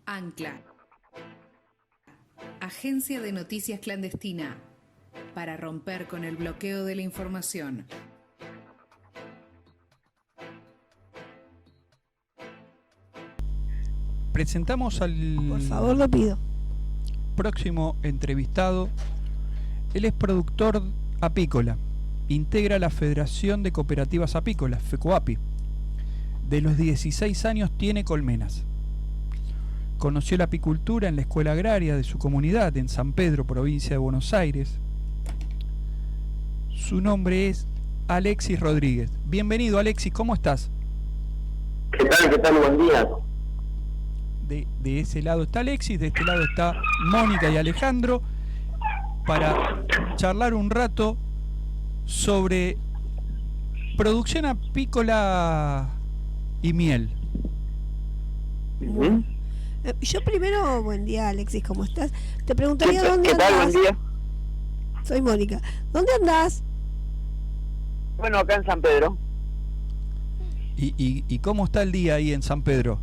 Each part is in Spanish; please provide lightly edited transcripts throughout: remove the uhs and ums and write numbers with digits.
Ancla, agencia de noticias clandestina, para romper con el bloqueo de la información. Presentamos al... Por favor, lo pido. Próximo entrevistado. Él es productor apícola. Integra la Federación de Cooperativas Apícolas, FECOAPI. De los 16 años tiene colmenas. Conoció la apicultura en la escuela agraria de su comunidad en San Pedro, provincia de Buenos Aires. Su nombre es Alexis Rodríguez. Bienvenido, Alexis, ¿cómo estás? ¿Qué tal? ¿Qué tal? Buen día. De ese lado está Alexis, de este lado está Mónica y Alejandro, para charlar un rato sobre producción apícola y miel. Bueno, yo primero, buen día, Alexis, ¿cómo estás? Te preguntaría dónde ¿Qué tal? andás. Buen día. Soy Mónica. ¿Dónde andás? Bueno, acá en San Pedro. ¿Y cómo está el día ahí en San Pedro?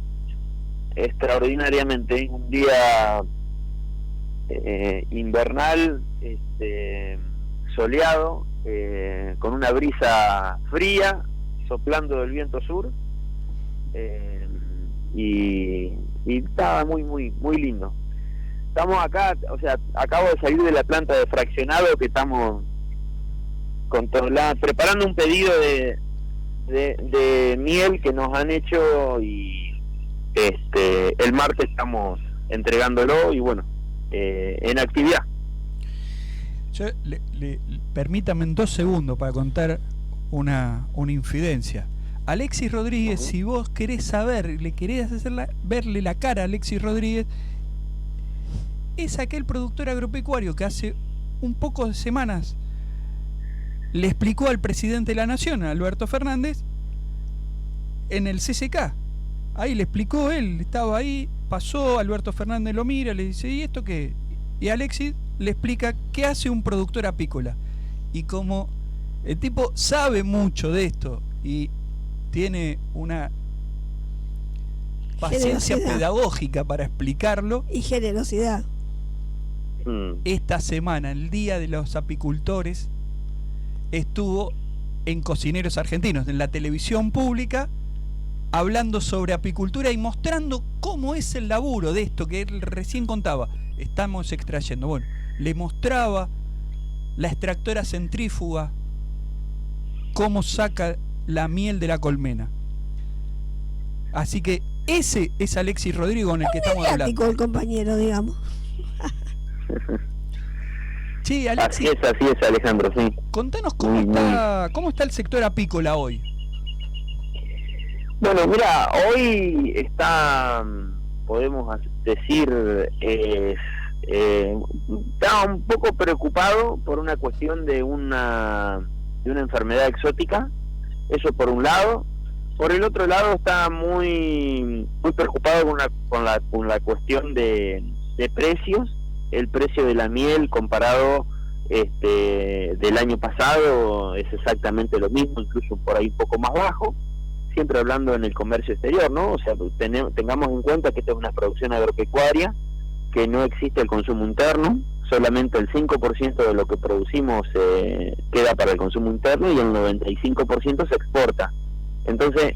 Extraordinariamente. Un día invernal, soleado, con una brisa fría, soplando del viento sur. Y estaba muy lindo. Estamos acá, o sea, acabo de salir de la planta de fraccionado que estamos preparando un pedido de miel que nos han hecho y el martes estamos entregándolo y bueno, en actividad. Yo permítame en 2 segundos para contar una infidencia. Alexis Rodríguez, si vos querés saber, le querés verle la cara a Alexis Rodríguez, es aquel productor agropecuario que hace un poco de semanas le explicó al presidente de la Nación, Alberto Fernández, en el CCK. Ahí le explicó él, estaba ahí, pasó, Alberto Fernández lo mira, le dice, ¿y esto qué? Y Alexis le explica qué hace un productor apícola. Y como el tipo sabe mucho de esto y tiene una paciencia pedagógica para explicarlo. Y generosidad. Esta semana, el Día de los Apicultores, estuvo en Cocineros Argentinos, en la televisión pública, hablando sobre apicultura y mostrando cómo es el laburo de esto que él recién contaba. Estamos extrayendo. Bueno, le mostraba la extractora centrífuga, cómo saca la miel de la colmena. Así que ese es Alexis Rodríguez con el que estamos hablando. El compañero, digamos. Sí, Alexis. Así es, Alejandro, sí. Contanos cómo está el sector apícola hoy. Bueno, mira, hoy está, podemos decir, está un poco preocupado por una cuestión de una enfermedad exótica. Eso por un lado. Por el otro lado está muy preocupado con la cuestión de precios. El precio de la miel comparado del año pasado es exactamente lo mismo, incluso por ahí un poco más bajo, siempre hablando en el comercio exterior, ¿no? O sea, tengamos en cuenta que esta es una producción agropecuaria, que no existe el consumo interno, solamente el 5% de lo que producimos queda para el consumo interno y el 95% se exporta. Entonces,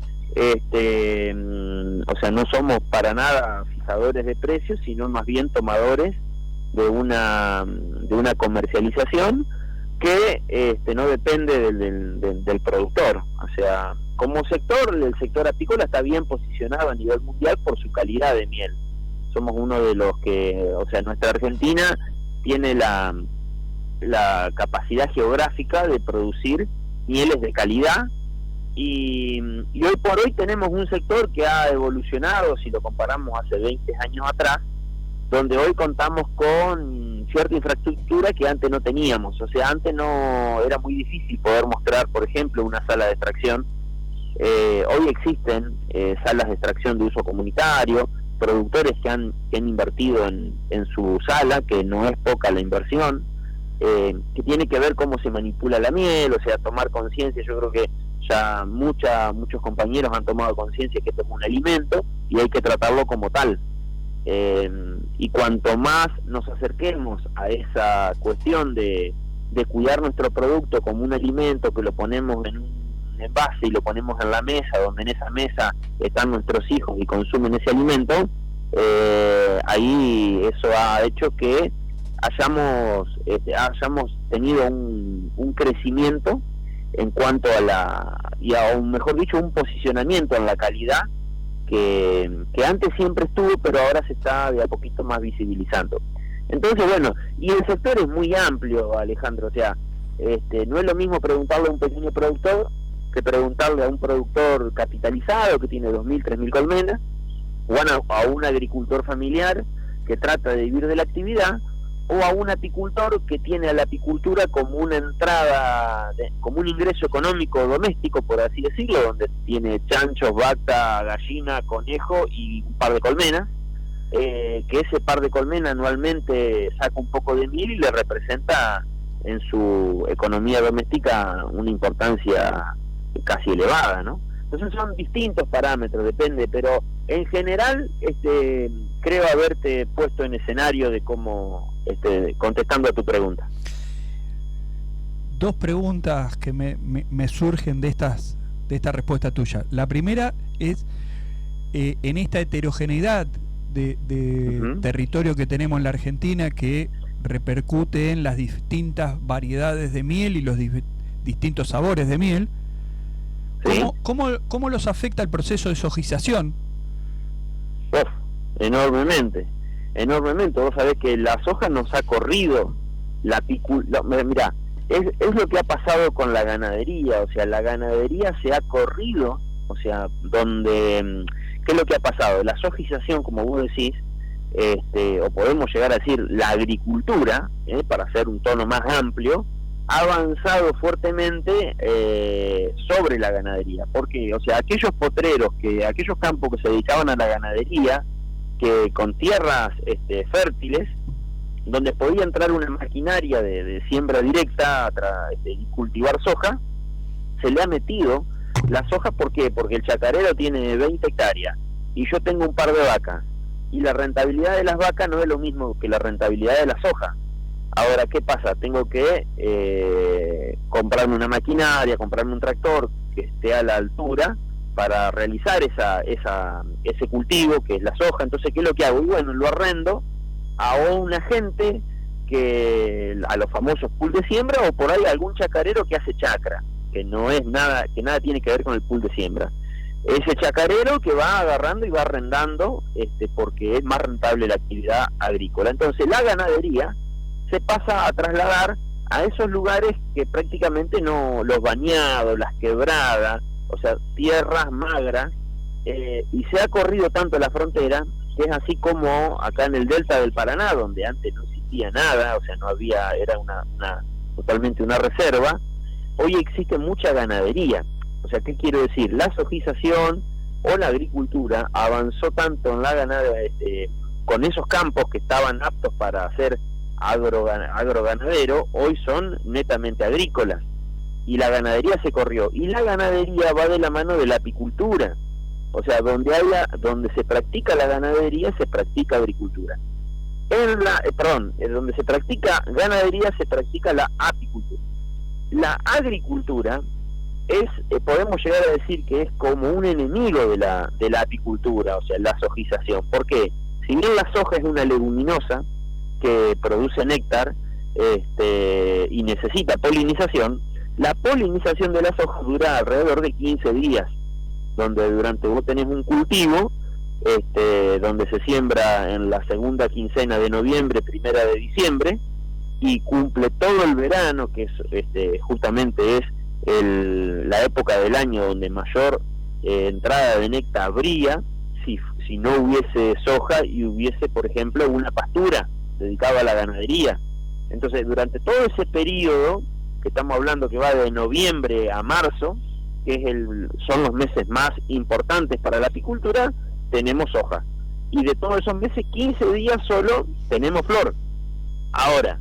o sea, no somos para nada fijadores de precios, sino más bien tomadores de una comercialización que no depende del productor. O sea, como sector, el sector apícola está bien posicionado a nivel mundial por su calidad de miel. Somos uno de los que, o sea, nuestra Argentina tiene la capacidad geográfica de producir mieles de calidad y hoy por hoy tenemos un sector que ha evolucionado, si lo comparamos hace 20 años atrás, donde hoy contamos con cierta infraestructura que antes no teníamos. O sea, antes no era muy difícil poder mostrar, por ejemplo, una sala de extracción. Hoy existen salas de extracción de uso comunitario, productores que han invertido en su sala, que no es poca la inversión, que tiene que ver cómo se manipula la miel, o sea, tomar conciencia. Yo creo que ya muchos compañeros han tomado conciencia que esto es un alimento y hay que tratarlo como tal. y cuanto más nos acerquemos a esa cuestión de cuidar nuestro producto como un alimento que lo ponemos en un envase y lo ponemos en la mesa, donde en esa mesa están nuestros hijos y consumen ese alimento, ahí eso ha hecho que hayamos tenido un crecimiento en cuanto a mejor dicho, un posicionamiento en la calidad que antes siempre estuvo, pero ahora se está de a poquito más visibilizando. Entonces, bueno, y el sector es muy amplio, Alejandro, o sea, no es lo mismo preguntarle a un pequeño productor que preguntarle a un productor capitalizado que tiene 2.000, 3.000 colmenas, o a un agricultor familiar que trata de vivir de la actividad, o a un apicultor que tiene a la apicultura como una entrada, como un ingreso económico doméstico, por así decirlo, donde tiene chanchos, vaca, gallina, conejo y un par de colmenas, que ese par de colmenas anualmente saca un poco de miel y le representa en su economía doméstica una importancia casi elevada, ¿no? Entonces son distintos parámetros, depende, pero en general creo haberte puesto en escenario de cómo, contestando a tu pregunta. Dos preguntas que me surgen de esta respuesta tuya. La primera es, en esta heterogeneidad de territorio que tenemos en la Argentina, que repercute en las distintas variedades de miel y los distintos sabores de miel, ¿sí? ¿Cómo los afecta el proceso de sojización? Enormemente. Vos sabés que la soja nos ha corrido mirá, es lo que ha pasado con la ganadería, o sea, la ganadería se ha corrido, o sea, ¿qué es lo que ha pasado? La sojización, como vos decís, o podemos llegar a decir la agricultura, para hacer un tono más amplio, ha avanzado fuertemente sobre la ganadería, porque, o sea, aquellos potreros, aquellos campos que se dedicaban a la ganadería, que con tierras fértiles, donde podía entrar una maquinaria de siembra directa y cultivar soja, se le ha metido la soja. ¿Por qué? Porque el chacarero tiene 20 hectáreas y yo tengo un par de vacas, y la rentabilidad de las vacas no es lo mismo que la rentabilidad de la soja. Ahora, ¿qué pasa? Tengo que comprarme una maquinaria, comprarme un tractor que esté a la altura para realizar ese cultivo que es la soja. Entonces, ¿qué es lo que hago? Y bueno, lo arrendo a una gente a los famosos pool de siembra, o por ahí algún chacarero que hace chacra, que nada tiene que ver con el pool de siembra. Ese chacarero que va agarrando y va arrendando, porque es más rentable la actividad agrícola. Entonces, la ganadería se pasa a trasladar a esos lugares que prácticamente no, los bañados, las quebradas, o sea, tierras magras, y se ha corrido tanto la frontera, que es así como acá en el delta del Paraná, donde antes no existía nada, o sea, no había, era totalmente una reserva. Hoy existe mucha ganadería. O sea, ¿qué quiero decir? La sojización o la agricultura avanzó tanto en la ganadería, con esos campos que estaban aptos para hacer agroganadero, hoy son netamente agrícolas, y la ganadería se corrió, y la ganadería va de la mano de la apicultura. O sea, donde se practica la ganadería, se practica agricultura. Donde se practica ganadería, se practica la apicultura. La agricultura podemos llegar a decir que es como un enemigo de la apicultura, o sea, la sojización. ¿Por qué? Si bien la soja es una leguminosa que produce néctar y necesita polinización, la polinización de la soja dura alrededor de 15 días, donde vos tenés un cultivo donde se siembra en la segunda quincena de noviembre, primera de diciembre, y cumple todo el verano, que es justamente es la época del año donde mayor entrada de néctar habría si no hubiese soja y hubiese, por ejemplo, una pastura dedicada a la ganadería. Entonces, durante todo ese periodo que estamos hablando, que va de noviembre a marzo, que son los meses más importantes para la apicultura, tenemos soja, y de todos esos meses 15 días solo tenemos flor. Ahora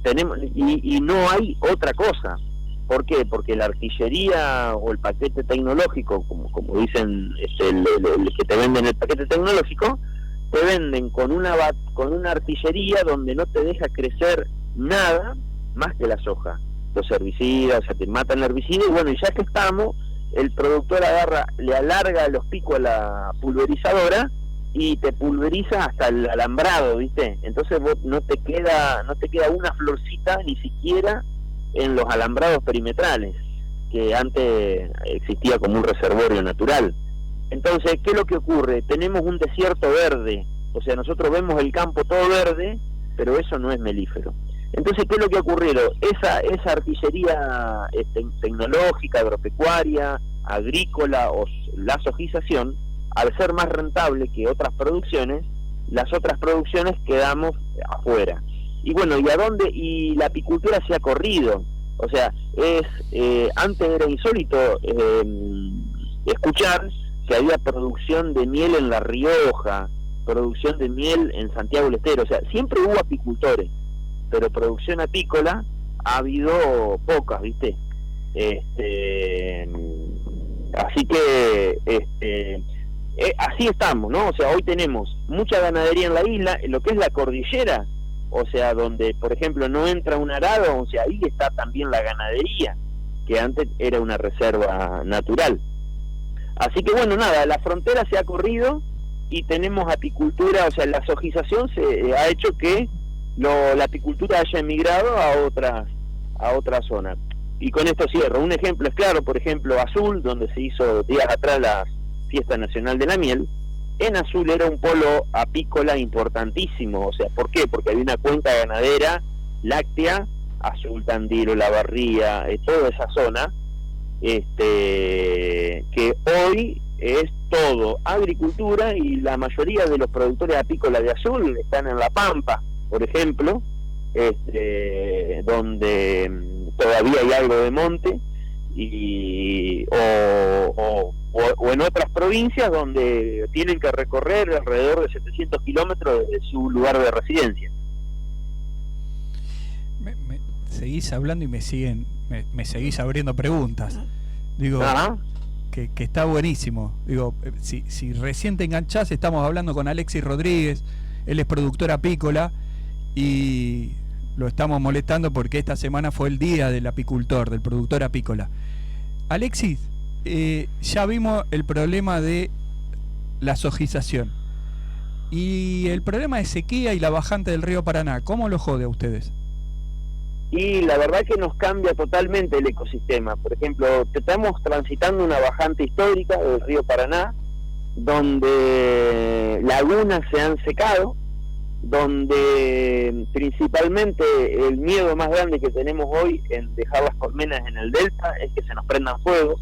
tenemos y no hay otra cosa, ¿Por qué? Porque la artillería o el paquete tecnológico, como dicen, el que te venden el paquete tecnológico, te venden con una artillería donde no te deja crecer nada más que la soja. Los herbicidas, o sea, te matan el herbicida, y bueno, y ya que estamos, el productor le alarga los picos a la pulverizadora y te pulveriza hasta el alambrado, ¿viste? Entonces vos no te queda una florcita ni siquiera en los alambrados perimetrales, que antes existía como un reservorio natural. Entonces, ¿qué es lo que ocurre? Tenemos un desierto verde, o sea, nosotros vemos el campo todo verde, pero eso no es melífero. Entonces, ¿qué es lo que ha ocurrido? Esa artillería tecnológica, agropecuaria, agrícola o la sojización, al ser más rentable que otras producciones, las otras producciones quedamos afuera. Y bueno, ¿y a dónde? Y la apicultura se ha corrido. O sea, antes era insólito escuchar que había producción de miel en La Rioja, producción de miel en Santiago del Estero. O sea, siempre hubo apicultores, pero producción apícola ha habido pocas, ¿viste? Así que así estamos, ¿no? O sea, hoy tenemos mucha ganadería en la isla, en lo que es la cordillera, o sea, donde, por ejemplo, no entra un arado, o sea, ahí está también la ganadería, que antes era una reserva natural. Así que bueno, nada, la frontera se ha corrido y tenemos apicultura, o sea, la sojización se ha hecho que la apicultura haya emigrado a otra zona. Y con esto cierro. Un ejemplo es claro, por ejemplo, Azul, donde se hizo días atrás la Fiesta Nacional de la Miel. En Azul era un polo apícola importantísimo. O sea, ¿por qué? Porque había una cuenca ganadera láctea, Azul, Tandil, La Barría, toda esa zona, que hoy es todo agricultura, y la mayoría de los productores apícolas de Azul están en La Pampa, por ejemplo, donde todavía hay algo de monte, o en otras provincias donde tienen que recorrer alrededor de 700 kilómetros de su lugar de residencia. Seguís hablando y me seguís abriendo preguntas. Digo, que está buenísimo. Digo, si recién te enganchás, estamos hablando con Alexis Rodríguez, él es productor apícola, y lo estamos molestando porque esta semana fue el día del apicultor, del productor apícola. Alexis, ya vimos el problema de la sojización y el problema de sequía y la bajante del río Paraná. ¿Cómo lo jode a ustedes? Y la verdad que nos cambia totalmente el ecosistema. Por ejemplo, estamos transitando una bajante histórica del río Paraná, donde lagunas se han secado, donde principalmente el miedo más grande que tenemos hoy en dejar las colmenas en el delta es que se nos prendan fuego,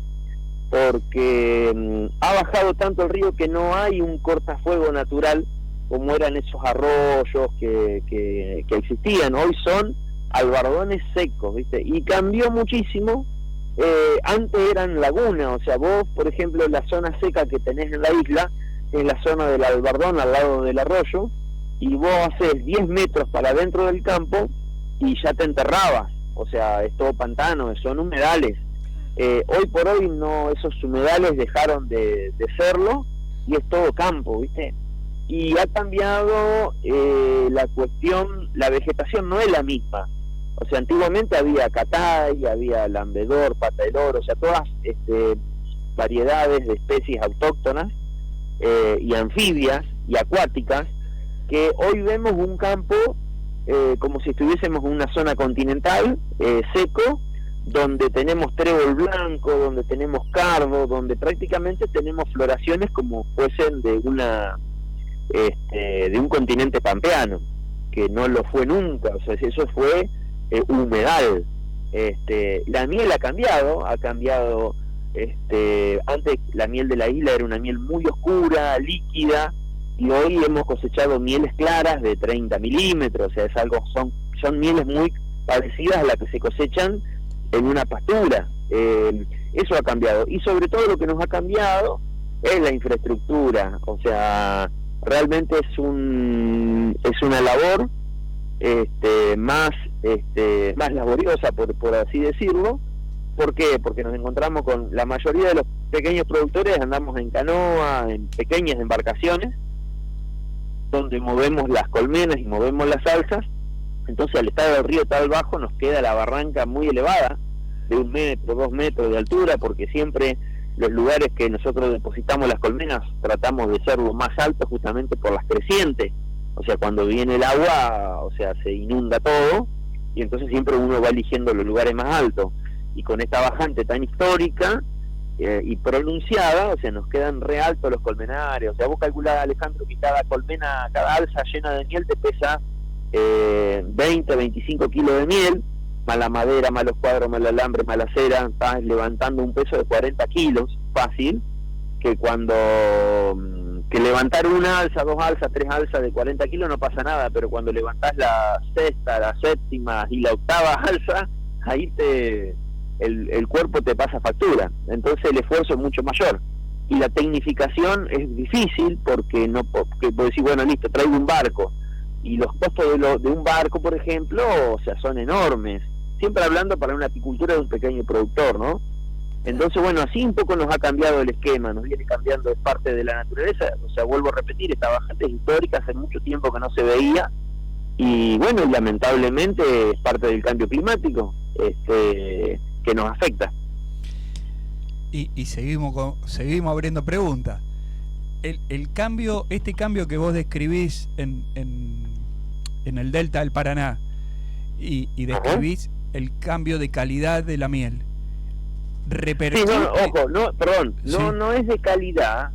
porque ha bajado tanto el río que no hay un cortafuego natural como eran esos arroyos que existían. Hoy son albardones secos, ¿viste? Y cambió muchísimo. Antes eran lagunas, o sea, vos, por ejemplo, la zona seca que tenés en la isla es la zona del albardón al lado del arroyo, y vos haces 10 metros para dentro del campo y ya te enterrabas. O sea, es todo pantano, son humedales. Hoy por hoy no, esos humedales dejaron de serlo, y es todo campo, ¿viste? Y ha cambiado la cuestión, la vegetación no es la misma. O sea, antiguamente había catay, había lambedor, pata del oro, o sea, todas variedades de especies autóctonas y anfibias y acuáticas, que hoy vemos un campo como si estuviésemos en una zona continental, seco, donde tenemos trébol blanco, donde tenemos cardo, donde prácticamente tenemos floraciones como fuesen de un continente pampeano, que no lo fue nunca. O sea, eso fue humedal. La miel ha cambiado, antes la miel de la isla era una miel muy oscura, líquida, y hoy hemos cosechado mieles claras de 30 milímetros. O sea, son mieles muy parecidas a las que se cosechan en una pastura. Eso ha cambiado, y sobre todo lo que nos ha cambiado es la infraestructura. O sea, realmente es una labor más laboriosa, por así decirlo, ¿Por qué? Porque nos encontramos con la mayoría de los pequeños productores, andamos en canoa, en pequeñas embarcaciones, donde movemos las colmenas y movemos las alzas. Entonces al estar el río tal bajo nos queda la barranca muy elevada, de 1 metro, 2 metros de altura, porque siempre los lugares que nosotros depositamos las colmenas tratamos de ser lo más alto justamente por las crecientes. O sea, cuando viene el agua, o sea, se inunda todo, y entonces siempre uno va eligiendo los lugares más altos. Y con esta bajante tan histórica y pronunciada, o sea, nos quedan re altos los colmenares. O sea, vos calculás, Alejandro, que cada colmena, cada alza llena de miel te pesa 20, 25 kilos de miel, más la madera, más los cuadros, más el alambre, más la cera, estás levantando un peso de 40 kilos, fácil, que que levantar una alza, 2 alzas, 3 alzas de 40 kilos no pasa nada, pero cuando levantás la sexta, la séptima y la octava alza, ahí el cuerpo te pasa factura. Entonces el esfuerzo es mucho mayor. Y la tecnificación es difícil porque vos decís, bueno, listo, traigo un barco. Y los costos de un barco, por ejemplo, o sea, son enormes. Siempre hablando para una apicultura de un pequeño productor, ¿no? Entonces, bueno, así un poco nos ha cambiado el esquema, nos viene cambiando, es parte de la naturaleza. O sea, vuelvo a repetir, esta bajante es histórica, hace mucho tiempo que no se veía. Y bueno, lamentablemente es parte del cambio climático que nos afecta. Y seguimos abriendo preguntas. El cambio, este cambio que vos describís en el delta del Paraná y describís el cambio de calidad de la miel, repercute... Sí, no es de calidad,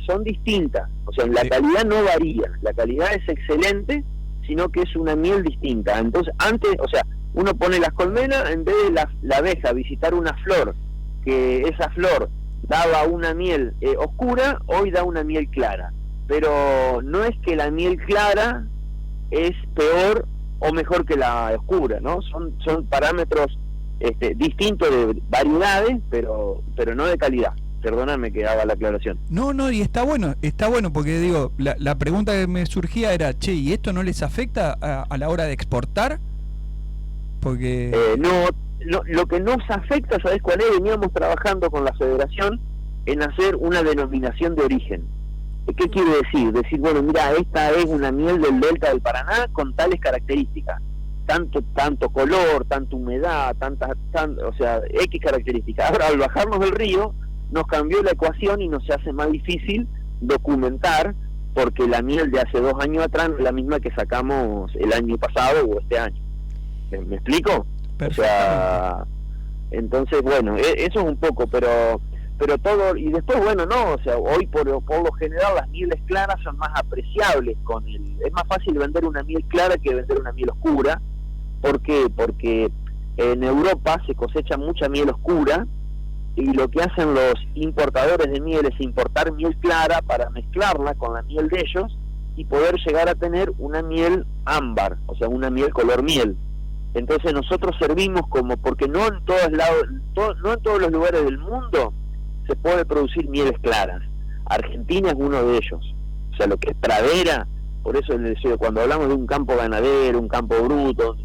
son distintas. O sea, la calidad no varía, la calidad es excelente, sino que es una miel distinta. Entonces, antes, o sea, uno pone las colmenas, en vez de la abeja visitar una flor, que esa flor daba una miel oscura, hoy da una miel clara. Pero no es que la miel clara es peor o mejor que la oscura, ¿no? Son parámetros distintos de variedades, pero no de calidad. Perdóname que haga la aclaración. No, y está bueno porque digo, la pregunta que me surgía era, che, ¿y esto no les afecta a la hora de exportar? Porque... lo que nos afecta, ¿sabés cuál es? Veníamos trabajando con la federación en hacer una denominación de origen. ¿Qué quiere decir? Decir, bueno, mira, esta es una miel del delta del Paraná con tales características. Tanto color, tanta humedad, o sea, X características. Ahora, al bajarnos del río, nos cambió la ecuación y nos se hace más difícil documentar, porque la miel de hace 2 años atrás no es la misma que sacamos el año pasado o este año. ¿Me explico? O sea, entonces, bueno, eso es un poco, pero todo, y después, bueno, no, o sea, hoy por lo general las mieles claras son más apreciables es más fácil vender una miel clara que vender una miel oscura. ¿Por qué? Porque en Europa se cosecha mucha miel oscura, y lo que hacen los importadores de miel es importar miel clara para mezclarla con la miel de ellos y poder llegar a tener una miel ámbar, o sea, una miel color miel. Entonces nosotros servimos porque no en todos lados, no en todos los lugares del mundo se puede producir mieles claras. Argentina es uno de ellos. O sea, lo que es pradera, por eso les decía, cuando hablamos de un campo ganadero, un campo bruto,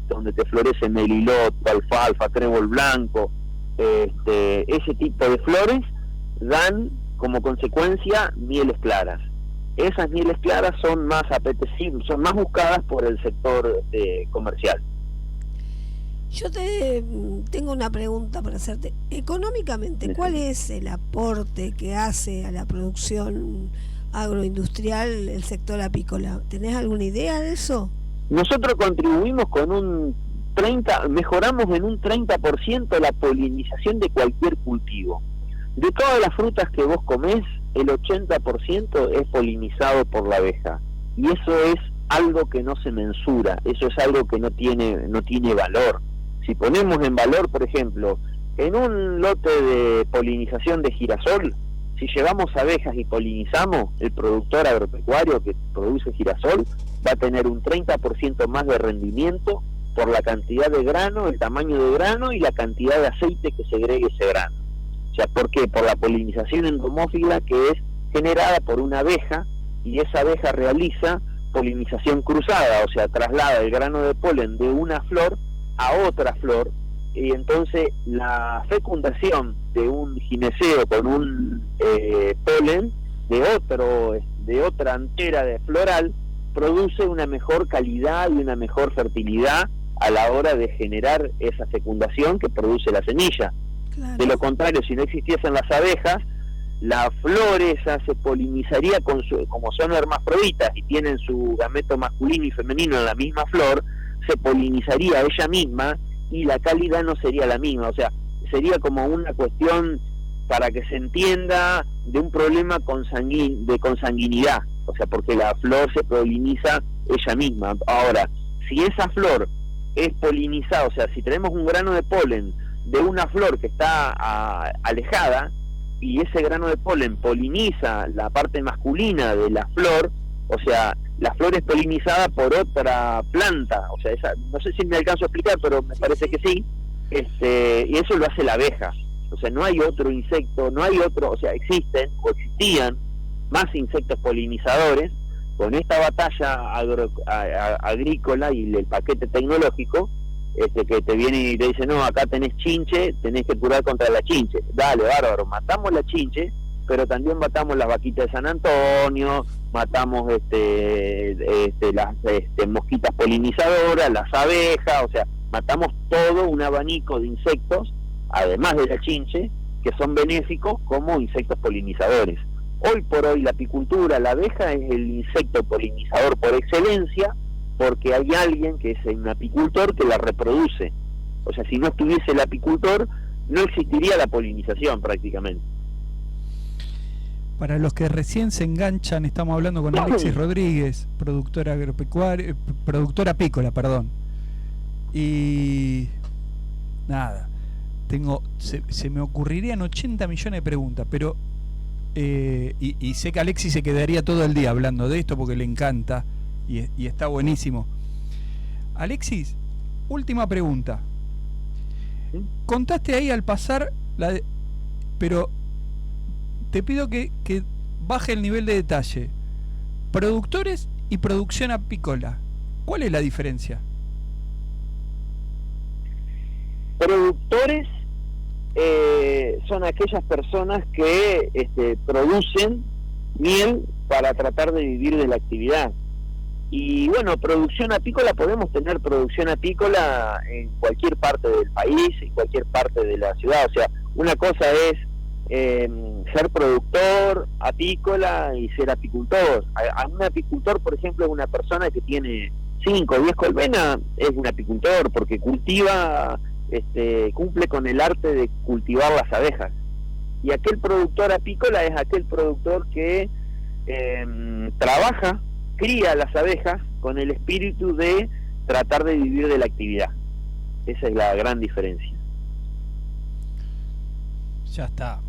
donde te florece melilot, alfalfa, trébol blanco, ese tipo de flores dan como consecuencia mieles claras. Esas mieles claras son más apetecibles, son más buscadas por el sector comercial. Yo tengo una pregunta para hacerte. Económicamente, ¿cuál es el aporte que hace a la producción agroindustrial el sector apícola? ¿Tenés alguna idea de eso? Nosotros contribuimos con mejoramos en un 30% la polinización de cualquier cultivo. De todas las frutas que vos comés, el 80% es polinizado por la abeja. Y eso es algo que no se mensura, eso es algo que no tiene valor. Si ponemos en valor, por ejemplo, en un lote de polinización de girasol, si llevamos abejas y polinizamos, el productor agropecuario que produce girasol va a tener un 30% más de rendimiento por la cantidad de grano, el tamaño de grano y la cantidad de aceite que segregue ese grano. O sea, ¿por qué? Por la polinización endomófila, que es generada por una abeja, y esa abeja realiza polinización cruzada, o sea, traslada el grano de polen de una flor a otra flor, y entonces la fecundación de un gineceo con un polen de otra antera de floral produce una mejor calidad y una mejor fertilidad a la hora de generar esa fecundación que produce la semilla. Claro. De lo contrario, si no existiesen las abejas, la flor esa se polinizaría como son hermafroditas y tienen su gameto masculino y femenino en la misma flor, se polinizaría ella misma y la calidad no sería la misma. O sea, sería como una cuestión, para que se entienda, de un problema de consanguinidad. O sea, porque la flor se poliniza ella misma. Ahora, si esa flor es polinizada, o sea, si tenemos un grano de polen de una flor que está alejada, y ese grano de polen poliniza la parte masculina de la flor, o sea, la flor es polinizada por otra planta, o sea, no sé si me alcanzo a explicar, pero me parece que sí, y eso lo hace la abeja. O sea, no hay otro insecto, o sea, existían más insectos polinizadores. Con esta batalla agrícola y el paquete tecnológico, que te viene y te dice, no, acá tenés chinche, tenés que curar contra la chinche. Dale, bárbaro, matamos la chinche, pero también matamos las vaquitas de San Antonio, matamos las mosquitas polinizadoras, las abejas, o sea, matamos todo un abanico de insectos, además de la chinche, que son benéficos como insectos polinizadores. Hoy por hoy la apicultura, la abeja es el insecto polinizador por excelencia, porque hay alguien que es un apicultor que la reproduce. O sea, si no estuviese el apicultor, no existiría la polinización prácticamente. Para los que recién se enganchan, estamos hablando con Alexis Rodríguez, productora apícola, perdón. Y nada, se me ocurrirían 80 millones de preguntas, pero y sé que Alexis se quedaría todo el día hablando de esto porque le encanta y está buenísimo. Alexis, última pregunta. Contaste ahí al pasar pero te pido que baje el nivel de detalle. Productores y producción apícola, ¿cuál es la diferencia? Productores son aquellas personas que producen miel para tratar de vivir de la actividad. Y bueno, producción apícola, podemos tener producción apícola en cualquier parte del país, en cualquier parte de la ciudad. O sea, una cosa es ser productor apícola y ser apicultor. A un apicultor, por ejemplo, es una persona que tiene 5 o 10 colmenas, es un apicultor porque cultiva, cumple con el arte de cultivar las abejas. Y aquel productor apícola es aquel productor que trabaja, cría las abejas con el espíritu de tratar de vivir de la actividad. Esa es la gran diferencia. Ya está,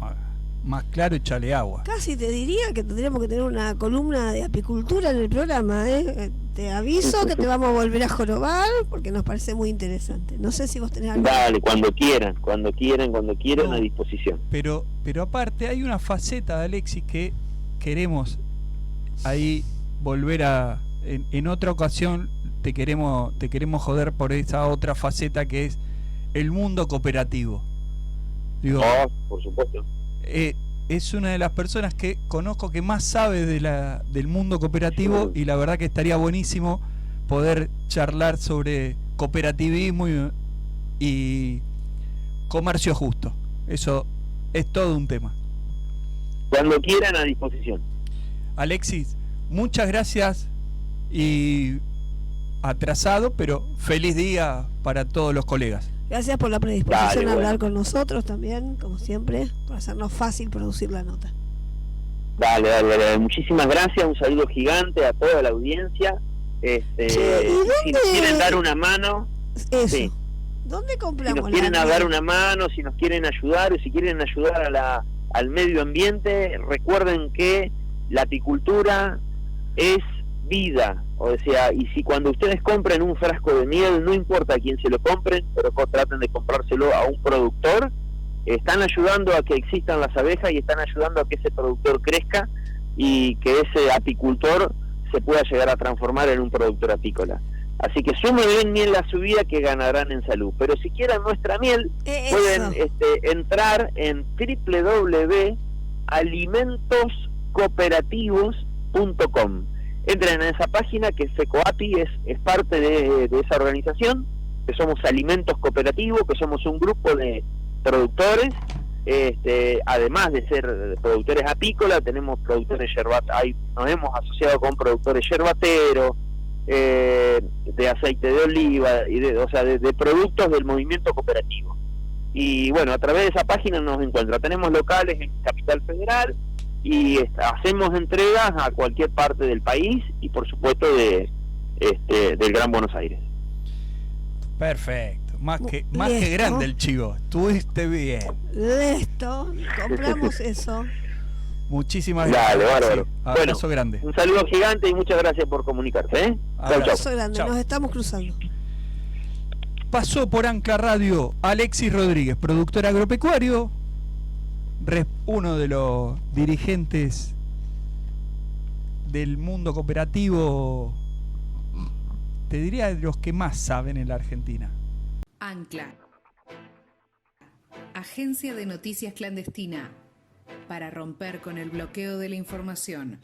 más claro, échale agua. Casi te diría que tendríamos que tener una columna de apicultura en el programa, ¿eh? Te aviso que te vamos a volver a jorobar porque nos parece muy interesante. No sé si vos tenés algo. Dale, cuando quieran, no, a disposición. Pero aparte hay una faceta de Alexis que queremos ahí volver en otra ocasión te queremos joder por esa otra faceta que es el mundo cooperativo. Digo, por supuesto. Es una de las personas que conozco que más sabe del mundo cooperativo y la verdad que estaría buenísimo poder charlar sobre cooperativismo y comercio justo. Eso es todo un tema. Cuando quieran, a disposición. Alexis, muchas gracias y atrasado, pero feliz día para todos los colegas. Gracias por la predisposición a hablar con nosotros también, como siempre, por hacernos fácil producir la nota. Dale. Muchísimas gracias, un saludo gigante a toda la audiencia. Si nos quieren dar una mano, eso. ¿Dónde compramos? Si nos quieren dar una mano, si nos quieren ayudar, o si quieren ayudar al medio ambiente, recuerden que la apicultura es vida. O sea, y si cuando ustedes compren un frasco de miel, no importa a quién se lo compren, pero traten de comprárselo a un productor, están ayudando a que existan las abejas y están ayudando a que ese productor crezca y que ese apicultor se pueda llegar a transformar en un productor apícola. Así que sumen bien miel la subida que ganarán en salud. Pero si quieren nuestra miel, pueden entrar en www.alimentoscooperativos.com. Entren en esa página que FECOAPI es parte de esa organización, que somos Alimentos Cooperativos, que somos un grupo de productores, además de ser productores apícolas, tenemos productores nos hemos asociado con productores yerbateros, de aceite de oliva, y de productos del movimiento cooperativo. Y bueno, a través de esa página nos encuentra. Tenemos locales en Capital Federal y hacemos entregas a cualquier parte del país y por supuesto del Gran Buenos Aires. Perfecto, más que grande el chivo, estuviste bien. Listo, compramos eso. Muchísimas gracias. Dale, bárbaro. Sí, abrazo grande. Un saludo gigante y muchas gracias por comunicarse. Abrazo grande, Chau. nos estamos cruzando. Pasó por Anca Radio Alexis Rodríguez, productor agropecuario, uno de los dirigentes del mundo cooperativo, te diría de los que más saben en la Argentina. Ancla, agencia de noticias clandestina, para romper con el bloqueo de la información.